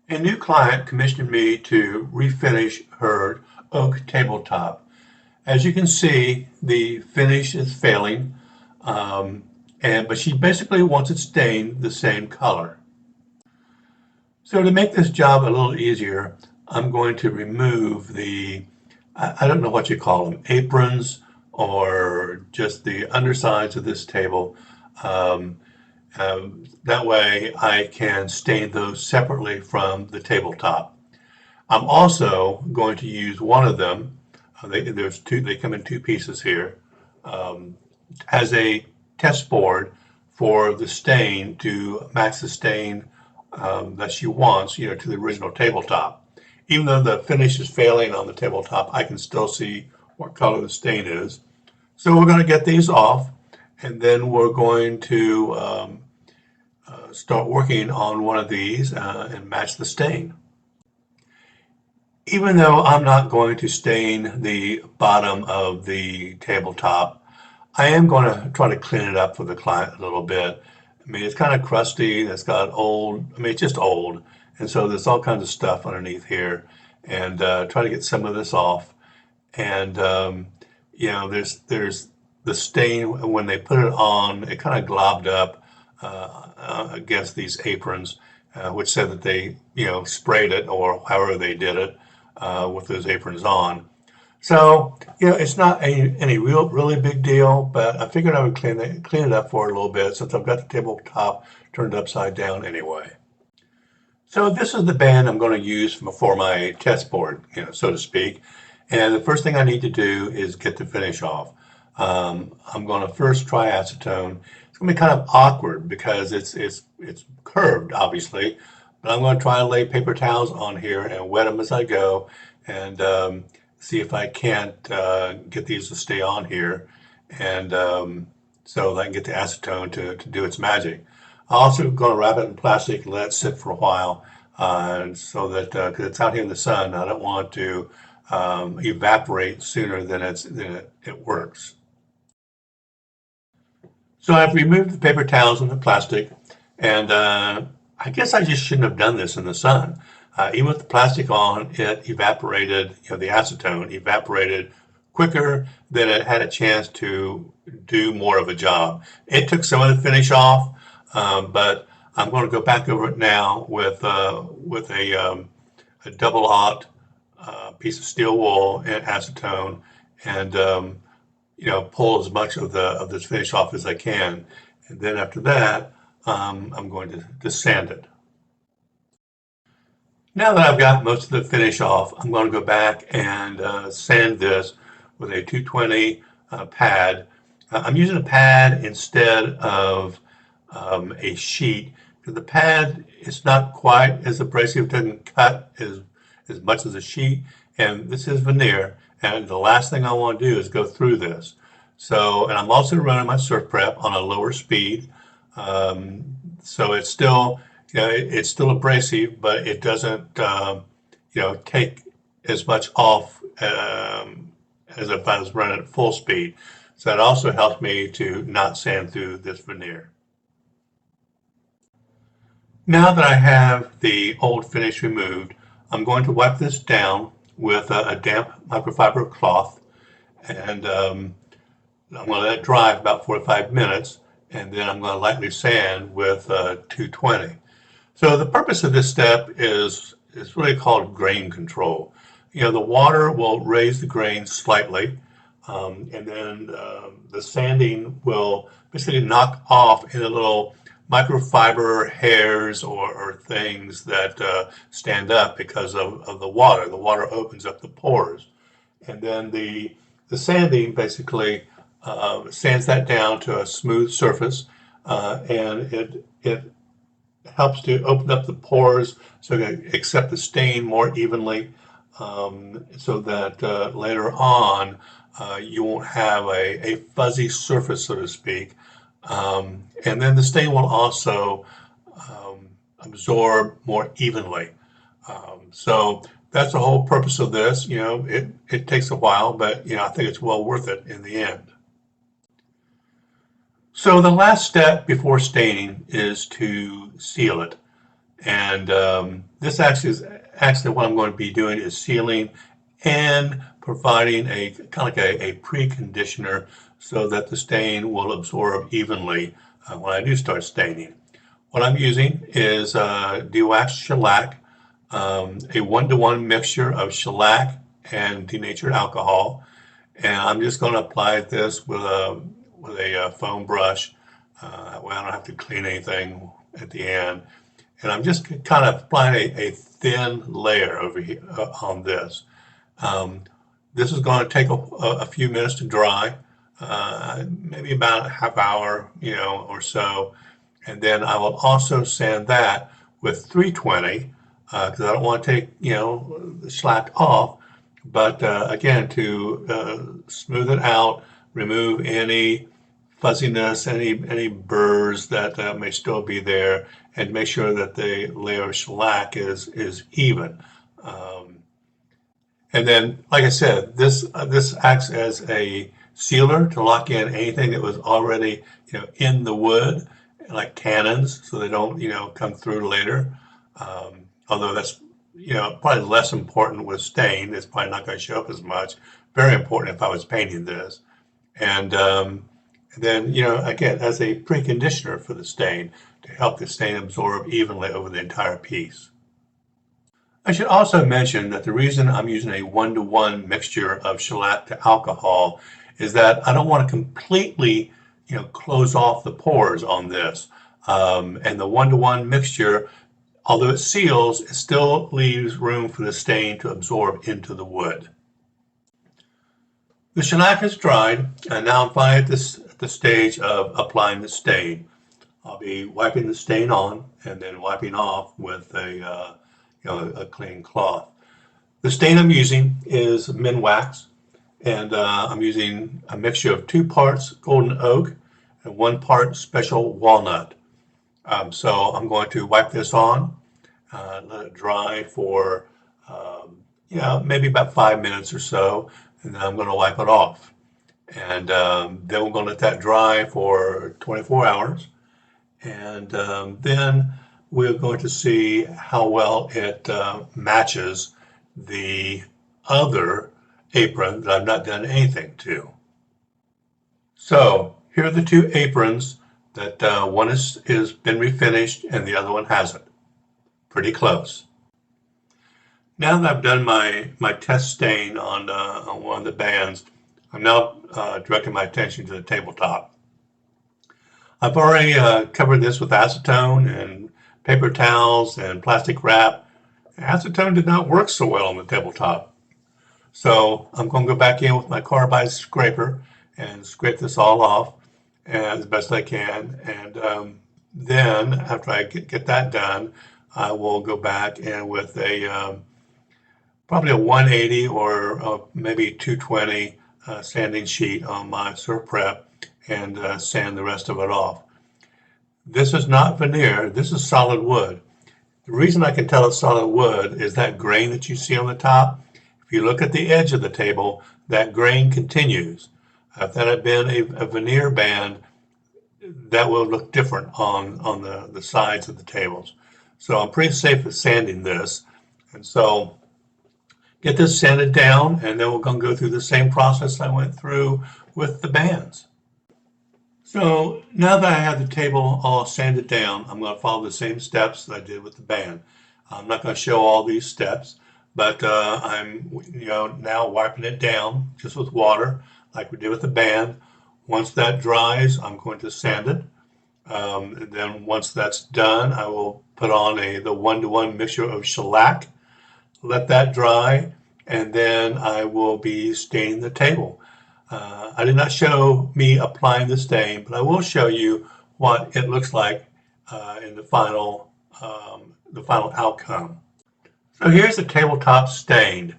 A new client commissioned me to refinish her oak tabletop. As you can see, the finish is failing, but she basically wants it stained the same color. So to make this job a little easier, I'm going to remove I don't know what you call them, aprons or just the undersides of this table. Um, that way I can stain those separately from the tabletop. I'm also going to use one of them. There's two, they come in two pieces here, um, as a test board for the stain to match the stain that she wants, to the original tabletop. Even though the finish is failing on the tabletop, I can still see what color the stain is. So we're going to get these off, and then we're going to start working on one of these and match the stain. Even though I'm not going to stain the bottom of the tabletop, I am going to try to clean it up for the client a little bit. I mean, it's kind of crusty, it's got it's just old, and so there's all kinds of stuff underneath here, and try to get some of this off. And there's the stain when they put it on, it kind of globbed up against these aprons, which said that they, sprayed it or however they did it with those aprons on. So, it's not any really big deal, but I figured I would clean it up for it a little bit since I've got the tabletop turned upside down anyway. So this is the band I'm going to use for my test board, so to speak. And the first thing I need to do is get the finish off. I'm going to first try acetone. It's going to be kind of awkward because it's curved, obviously, but I'm going to try to lay paper towels on here and wet them as I go, and see if I can't get these to stay on here, and so that I can get the acetone to do its magic. I'm also going to wrap it in plastic and let it sit for a while, so that because it's out here in the sun, I don't want it to evaporate sooner than it works. So I've removed the paper towels and the plastic, and I guess I just shouldn't have done this in the sun. Even with the plastic on, it evaporated, the acetone evaporated quicker than it had a chance to do more of a job. It took some of the finish off, but I'm going to go back over it now with a double-aught piece of steel wool and acetone, and pull as much of this finish off as I can. And then after that, I'm going to sand it. Now that I've got most of the finish off, I'm going to go back and sand this with a 220 pad. I'm using a pad instead of a sheet, because the pad is not quite as abrasive, it doesn't cut as much as a sheet, and this is veneer, and the last thing I want to do is go through this. So, and I'm also running my Surfprep on a lower speed, so it's still it's still abrasive, but it doesn't, take as much off as if I was running at full speed. So that also helps me to not sand through this veneer. Now that I have the old finish removed, I'm going to wipe this down with a damp microfiber cloth, and I'm going to let it dry for about 4 to 5 minutes, and then I'm going to lightly sand with 220. So the purpose of this step is really called grain control. The water will raise the grain slightly, and then the sanding will basically knock off any little microfiber hairs or things that stand up because of the water. The water opens up the pores, and then the sanding basically sands that down to a smooth surface, and it helps to open up the pores so it can accept the stain more evenly, so that later on you won't have a fuzzy surface, so to speak. And then the stain will also absorb more evenly. So that's the whole purpose of this. It takes a while, but I think it's well worth it in the end. So the last step before staining is to seal it. And this actually is what I'm going to be doing is sealing and providing a kind of like a preconditioner so that the stain will absorb evenly when I do start staining. What I'm using is dewaxed shellac, a 1-to-1 mixture of shellac and denatured alcohol, and I'm just going to apply this with a foam brush. That way I don't have to clean anything at the end. And I'm just kind of applying a thin layer over here on this. This is going to take a few minutes to dry, maybe about a half hour, or so. And then I will also sand that with 320 because I don't want to take, the shellac off. But again, to smooth it out, remove any fuzziness, any burrs that may still be there, and make sure that the layer of shellac is even. And then, like I said, this acts as a sealer to lock in anything that was already in the wood, like tannins, so they don't come through later. Although that's probably less important with stain. It's probably not going to show up as much. Very important if I was painting this. And then, again, as a preconditioner for the stain to help the stain absorb evenly over the entire piece. I should also mention that the reason I'm using a 1-to-1 mixture of shellac to alcohol is that I don't want to completely, close off the pores on this. And the 1-to-1 mixture, although it seals, it still leaves room for the stain to absorb into the wood. The shellac is dried, and now I'm finally at the stage of applying the stain. I'll be wiping the stain on and then wiping off with a clean cloth. The stain I'm using is Minwax, and I'm using a mixture of 2 parts Golden Oak and 1 part Special Walnut. So I'm going to wipe this on, let it dry for maybe about 5 minutes or so, and then I'm going to wipe it off. And then we're going to let that dry for 24 hours. And then we're going to see how well it matches the other apron that I've not done anything to. So here are the 2 aprons that one is been refinished and the other one hasn't. Pretty close. Now that I've done my test stain on one of the bands, I'm now directing my attention to the tabletop. I've already covered this with acetone and paper towels and plastic wrap. Acetone did not work so well on the tabletop. So I'm going to go back in with my carbide scraper and scrape this all off as best I can. And then after I get that done, I will go back and with a probably a 180 or maybe 220 sanding sheet on my Surfprep and sand the rest of it off. This is not veneer, this is solid wood. The reason I can tell it's solid wood is that grain that you see on the top. If you look at the edge of the table, that grain continues. If that had been a veneer band, that will look different on the sides of the tables. So I'm pretty safe at sanding this. And so get this sanded down, and then we're going to go through the same process I went through with the bands. So now that I have the table all sanded down, I'm going to follow the same steps that I did with the band. I'm not going to show all these steps, but I'm now wiping it down just with water like we did with the band. Once that dries, I'm going to sand it. And then once that's done, I will put on the 1-to-1 mixture of shellac, let that dry, and then I will be staining the table. I did not show me applying the stain, but I will show you what it looks like in the final outcome. So here's the tabletop stained.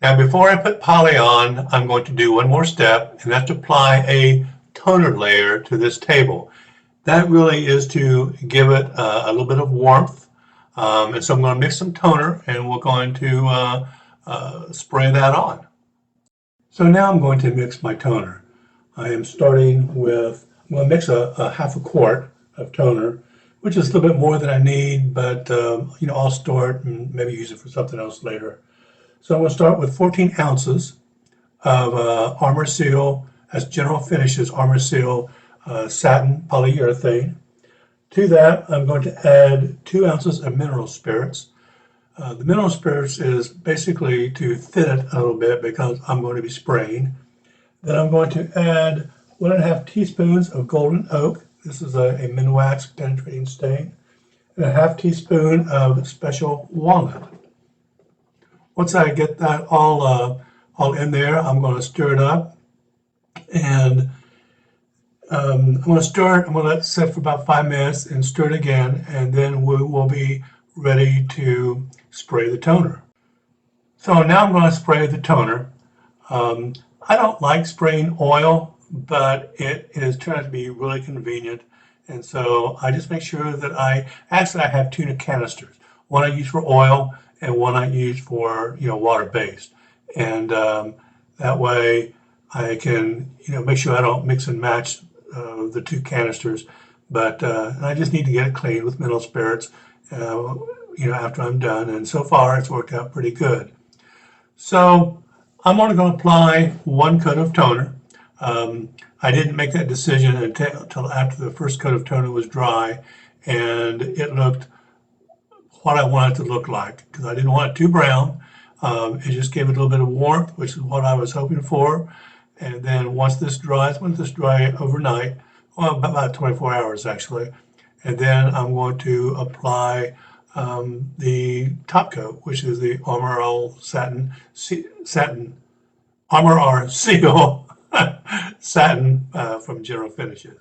Now before I put poly on, I'm going to do one more step, and that's to apply a toner layer to this table. That really is to give it a little bit of warmth. And so I'm going to mix some toner, and we're going to spray that on. So now I'm going to mix my toner. I am starting with, I'm going to mix a half a quart of toner, which is a little bit more than I need, but I'll store it and maybe use it for something else later. So I'm going to start with 14 ounces of Armor Seal, as General Finishes Armor Seal satin polyurethane. To that, I'm going to add 2 ounces of mineral spirits. The mineral spirits is basically to thin it a little bit because I'm going to be spraying. Then I'm going to add 1.5 teaspoons of Golden Oak. This is a Minwax penetrating stain. And a 1/2 teaspoon of Special Walnut. Once I get that all in there, I'm going to stir it up. And I'm going to let it sit for about 5 minutes and stir it again. And then we will be ready to spray the toner. So now I'm going to spray the toner. I don't like spraying oil, but it is turned out to be really convenient. And so I just make sure that I have 2 canisters. One I use for oil and one I use for, water-based. And that way I can, make sure I don't mix and match the 2 canisters. But I just need to get it cleaned with mineral spirits, after I'm done. And so far it's worked out pretty good. So I'm only going to apply 1 coat of toner. I didn't make that decision until after the first coat of toner was dry and it looked what I wanted it to look like, because I didn't want it too brown. It just gave it a little bit of warmth, which is what I was hoping for. And then once this dries, overnight, well, about 24 hours actually, and then I'm going to apply the top coat, which is the Armor All Armor R Seal satin from General Finishes.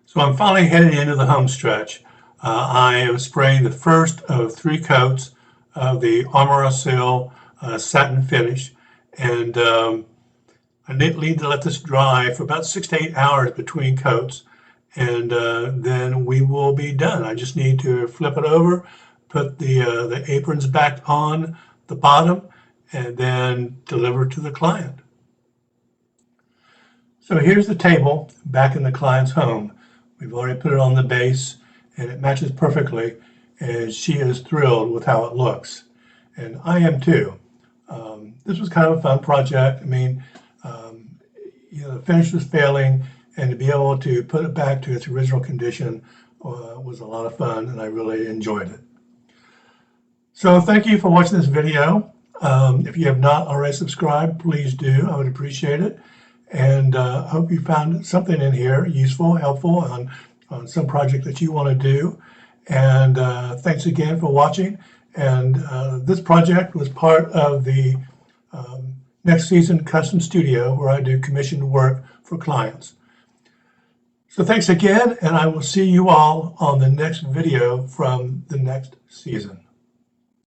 So I'm finally heading into the home stretch. I am spraying the first of 3 coats of the Armor R Seal satin finish, and I need to let this dry for about 6 to 8 hours between coats, and then we will be done. I just need to flip it over, put the aprons back on the bottom, and then deliver to the client. So here's the table back in the client's home. We've already put it on the base and it matches perfectly, and she is thrilled with how it looks. And I am too. This was kind of a fun project. I mean, the finish was failing, and to be able to put it back to its original condition was a lot of fun, and I really enjoyed it. So thank you for watching this video. If you have not already subscribed, please do. I would appreciate it. And I hope you found something in here useful, helpful on some project that you want to do. And thanks again for watching. And this project was part of the Next Season Custom Studio, where I do commissioned work for clients. So thanks again, and I will see you all on the next video from the next season.